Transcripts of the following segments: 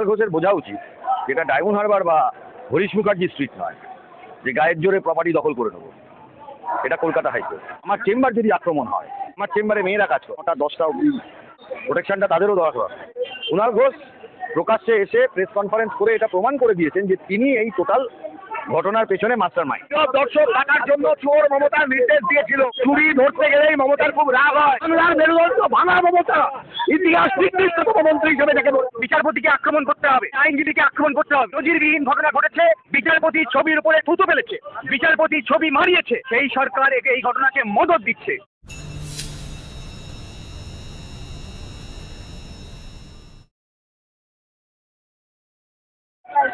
ঘোষের বোঝা উচিত যেটা ডায়মন্ড হারবার বা হরিশ মুখার্জি স্ট্রিট নয়, যে গায়ের জোরে প্রপার্টি দখল করে নেবো। এটা কলকাতা হাইকোর্ট। আমার চেম্বার যদি আক্রমণ হয়, আমার চেম্বারে মেয়েরা কাজ করে 9টা 10টা অব্দি, প্রোটেকশনটা তাদেরও দরকার। কুণাল ঘোষ প্রকাশ্যে এসে প্রেস কনফারেন্স করে এটা প্রমাণ করে দিয়েছেন যে তিনি এই টোটাল ঘটনার পেছনে মাস্টার মাইন্ড। দর্শক টাকার জন্য চোর মমতার নির্দেশ দিয়েছিল। চুরি ধরতে গেলেই মমতার খুব রাগ হয়। বাংলার মেরুদণ্ড ভাঙা মমতা, ইতিহাস নির্দিষ্টতম মন্ত্রী হিসেবে তাকে বিচারপতিকে আক্রমণ করতে হবে, আইনজীবীকে আক্রমণ করতে হবে। নজিরবিহীন ঘটনা ঘটেছে। বিচারপতি ছবির উপরে থুতু ফেলেছে, বিচারপতি ছবি মারিয়েছে। সেই সরকার এই ঘটনাকে মদত দিচ্ছে।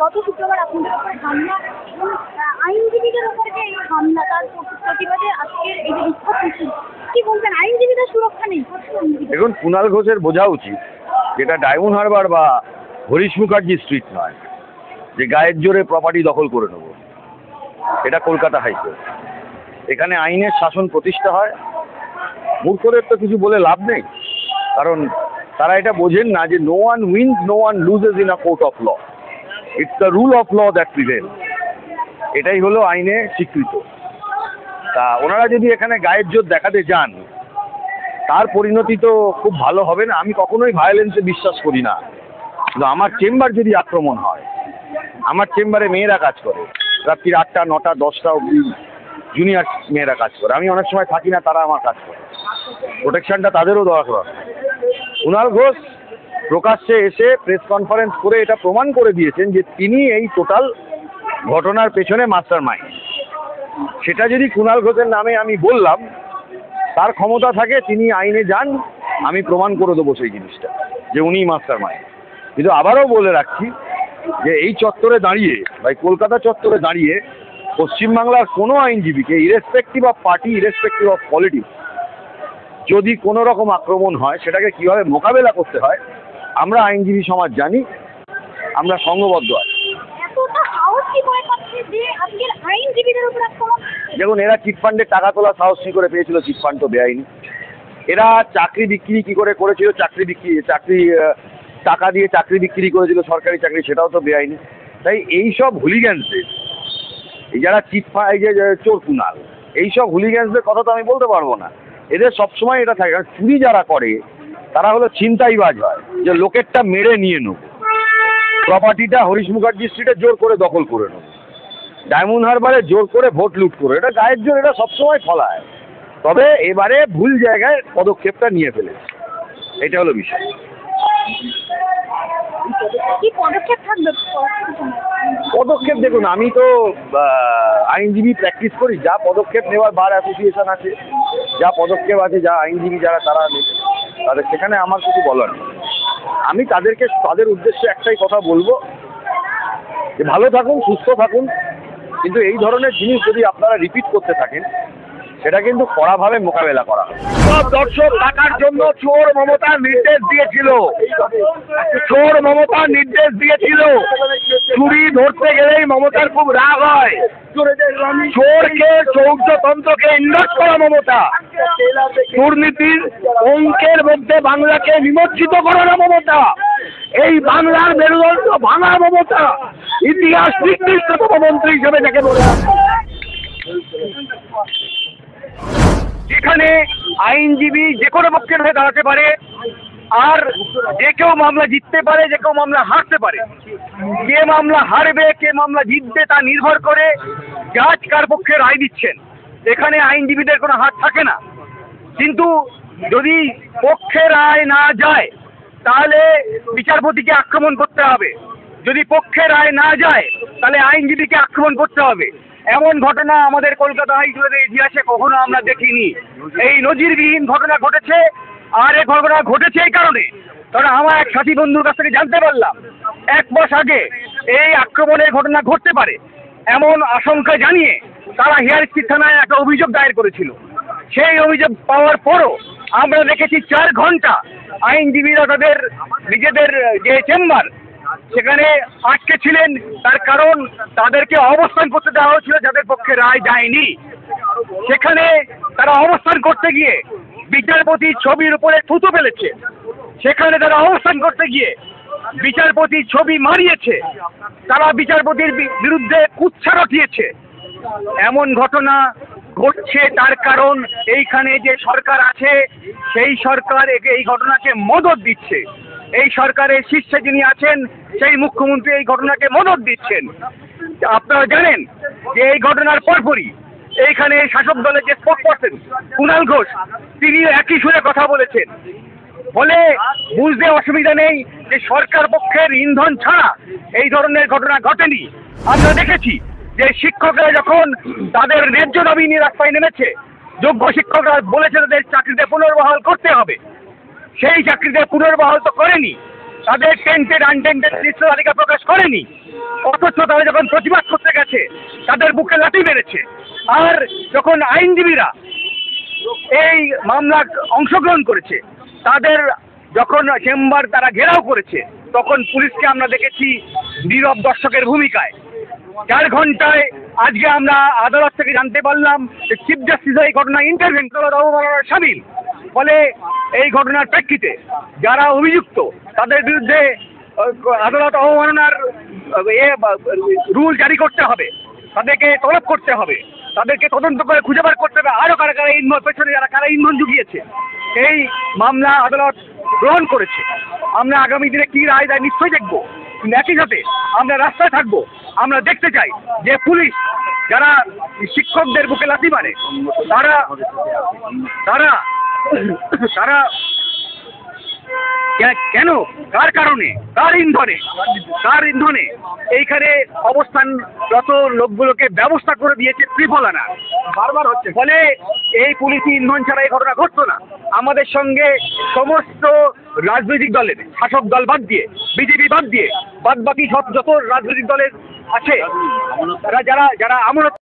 গত শুক্রবার আপনাদের উপরে হামলা এবং আইনজীবীদের উপরে যে এই হামলা, তার প্রতিবাদে আজকের এই যে বিক্ষোভ মিছিল, কি বলবেন? আইনজীবীদের সুরক্ষা নেই। দেখুন, কুণাল ঘোষের বোঝা উচিত যেটা ডায়মন্ড হারবার বা হরিশ মুখার্জি স্ট্রিট নয়, যে গায়ের জোরে প্রপার্টি দখল করে নেবো। এটা কলকাতা হাইকোর্ট। এখানে আইনের শাসন প্রতিষ্ঠা হয়। মূর্খদের তো কিছু বলে লাভ নেই, কারণ তারা এটা বোঝেন না যে no one wins, no one loses in a court of law. It's the rule of law that prevail. এটাই হলো আইনে স্বীকৃত। তা ওনারা যদি এখানে গায়ের জোর দেখাতে যান, তার পরিণতি তো খুব ভালো হবে না। আমি কখনোই ভায়োলেন্সে বিশ্বাস করি না, কিন্তু আমার চেম্বার যদি আক্রমণ হয়, আমার চেম্বারে মেয়েরা কাজ করে রাত্রির 8টা 9টা 10টা অব্দি, জুনিয়র মেয়েরা কাজ করে। আমি অনেক সময় থাকি না, তারা আমার কাজ করে। প্রোটেকশনটা তাদেরও দরকার। কুণাল ঘোষ প্রকাশ্যে এসে প্রেস কনফারেন্স করে এটা প্রমাণ করে দিয়েছেন যে তিনি এই টোটাল ঘটনার পেছনে মাস্টার মাইন্ড। সেটা যদি কুণাল ঘোষের নামে আমি বললাম, তার ক্ষমতা থাকে, তিনি আইনে যান, আমি প্রমাণ করে দেবো সেই জিনিসটা যে উনিই মাস্টার মাইন্ড। কিন্তু আবারও বলে রাখছি যে এই চত্বরে দাঁড়িয়ে বা কলকাতা চত্বরে দাঁড়িয়ে পশ্চিমবাংলার কোনো আইনজীবীকে, irrespective of party, irrespective of politics, যদি কোনো রকম আক্রমণ হয়, সেটাকে কীভাবে মোকাবেলা করতে হয় আমরা আইনজীবী সমাজ জানি, আমরা সংঘবদ্ধ আছি। দেখুন, এরা চিটফান্ডের টাকা তোলা সাহস কী করে পেয়েছিল? চিটফান্ড তো বেআইনি। এরা চাকরি বিক্রি কী করে করেছিল? চাকরি টাকা দিয়ে চাকরি বিক্রি করেছিল, সরকারি চাকরি, সেটাও তো বেআইনি। তাই এইসব হুলিগ্যান্সদের, এই যারা এই যে চোর কুণাল, এইসব হুলিগ্যান্সদের কথা তো আমি বলতে পারবো না। এদের সবসময় এটা থাকে, কারণ চুরি যারা করে তারা হলো ছিনতাইবাজ হয়, যে লোকেরটা মেরে নিয়ে নেব, প্রপার্টিটা হরিশ মুখার্জি স্ট্রিটে জোর করে দখল করে নেব, ডায়মন্ড হারবারে জোর করে ভোট লুট করে। এটা গায়ের জোর, এটা সবসময় ফলায়। তবে এবারে ভুল জায়গায় পদক্ষেপটা নিয়ে ফেলেছে, এটা হলো বিষয়। পদক্ষেপ দেখুন, আমি তো আইনজীবী প্র্যাকটিস করি। যা পদক্ষেপ নেওয়ার বার অ্যাসোসিয়েশন আছে, যা পদক্ষেপ আছে, যা আইনজীবী যারা তারা তাদের, সেখানে আমার কিছু বলার নেই। আমি তাদের উদ্দেশ্যে একটাই কথা বলবো যে ভালো থাকুন, সুস্থ থাকুন, কিন্তু এই ধরনের জিনিস যদি আপনারা রিপিট করতে থাকেন, সেটা কিন্তু কড়াভাবে মোকাবেলা করা হবে। সব দর্শক টাকার জন্য চোর মমতার নির্দেশ দিয়েছিল, চোর মমতার নির্দেশ দিয়েছিল। চুরি ধরতে গেলেই মমতার খুব রাগ হয়। চোরকে, চৌর্যতন্ত্রকে ইন্ডাস্ট করা মমতা, দুর্নীতির অঙ্কের মধ্যে বাংলাকে নিমজ্জিত করানো মমতা, এই বাংলার মেরুদণ্ড ভাঙা মমতা, ইতিহাস নির্দিষ্টতম মন্ত্রী হিসেবে তাকে বলে আছে। যেখানে আইনজীবী যে কোনো পক্ষের হয়ে দাঁড়াতে পারে, আর যে কেউ মামলা জিততে পারে, যে কেউ মামলা হারতে পারে। কে মামলা হারবে, কে মামলা জিতবে, তা নির্ভর করে জাজ কার পক্ষে রায় দিচ্ছেন। এখানে আইনজীবীদের কোনো হাত থাকে না। কিন্তু যদি পক্ষে রায় না যায়, তাহলে বিচারপতিকে আক্রমণ করতে হবে। যদি পক্ষে রায় না যায়, তাহলে আইনজীবীকে আক্রমণ করতে হবে। এমন ঘটনা আমাদের কলকাতা হাইকোর্টের ইতিহাসে কখনো আমরা দেখিনি। এই নজিরবিহীন ঘটনা ঘটেছে। আর এই ঘটনা ঘটেছে এই কারণে, কারণ আমার এক সাথী বন্ধুর কাছ থেকে জানতে পারলাম 1 মাস আগে এই আক্রমণের ঘটনা ঘটতে পারে এমন আশঙ্কা জানিয়ে তারা হেয়ার স্ট্রিট থানায় একটা অভিযোগ দায়ের করেছিল। সেই অভিযোগ পাওয়ার পরও আমরা দেখেছি 4 ঘন্টা আইনজীবীরা তাদের নিজেদের যে চেম্বার, সেখানে আটকে ছিলেন। তার কারণ তাদেরকে অবস্থান করতে দেওয়া হয়েছিল যাদের পক্ষে রায় যায়নি। সেখানে তারা অবস্থান করতে গিয়ে বিচারপতি ছবির উপরে থুতু ফেলেছে। সেখানে তারা অবস্থান করতে গিয়ে বিচারপতির ছবি মারিয়েছে, তারা বিচারপতির বিরুদ্ধে কুৎসা রটিয়েছে। এমন ঘটনা ঘটছে তার কারণ এইখানে যে সরকার আছে সেই সরকার এই ঘটনাকে মদদ দিচ্ছে। এই সরকারের শীর্ষে যিনি আছেন সেই মুখ্যমন্ত্রী এই ঘটনাকে মদদ দিচ্ছেন। আপনারা জানেন যে এই ঘটনার পরপরই এইখানে শাসক দলের যে স্পোক পারসন কুণাল ঘোষ তিনি একই সুরে কথা বলেছেন। ফলে বুঝতে অসুবিধা নেই যে সরকার পক্ষের ইন্ধন ছাড়া এই ধরনের ঘটনা ঘটেনি। আমরা দেখেছি যে শিক্ষকরা যখন তাদের ন্যায্য দাবি নিয়ে রাস্তায় নেমেছে, যোগ্য শিক্ষকরা বলেছে তাদের চাকরিতে পুনর্বহাল করতে হবে, সেই চাকরিতে পুনর্বহাল তো করেনি, তাদের টেন্টেড আনটেন্টেড লিস্ট তালিকা প্রকাশ করেনি। অথচ তারা যখন প্রতিবাদ করতে গেছে তাদের বুকে লাঠি মেরেছে। আর যখন আইনজীবীরা এই মামলা অংশগ্রহণ করেছে তাদের যখন চেম্বার তারা ঘেরাও করেছে তখন পুলিশকে আমরা দেখেছি নীরব দর্শকের ভূমিকায়। 4 ঘন্টায় আজকে আমরা আদালত থেকে জানতে পারলাম যে চিফ জাস্টিস এই ঘটনায় ইন্টারভেন করার অবমাননার সামিল। ফলে এই ঘটনার প্রেক্ষিতে যারা অভিযুক্ত তাদের বিরুদ্ধে আদালত অবমাননার রুল জারি করতে হবে, তাদেরকে তলব করতে হবে, তাদেরকে তদন্ত করে খুঁজে বার করতে হবে আরও কারা কারা ইন্ধন পেছনে কারা ইন্ধন জুগিয়েছে। এই মামলা আদালত গ্রহণ করেছে। আমরা আগামী দিনে কী রায় দেয় নিশ্চয়ই দেখব, কিন্তু একই সাথে আমরা রাস্তায় থাকবো। আমরা দেখতে চাই যে পুলিশ যারা শিক্ষকদের বুকে লাথি মারে তারা তারা তারা কেন, কার কারণে, কার ইন্ধনে এইখানে অবস্থানরত লোকগুলোকে ব্যবস্থা করে দিয়েছে ট্রিপল আনা বারবার হচ্ছে। ফলে এই পুলিশি ইন্ধন ছাড়া এই ঘটনা ঘটতো না। আমাদের সঙ্গে সমস্ত রাজনৈতিক দলের, শাসক দল বাদ দিয়ে, বিজেপি বাদ দিয়ে বাদ বাকি যত রাজনৈতিক দলের আছে তারা যারা আমানত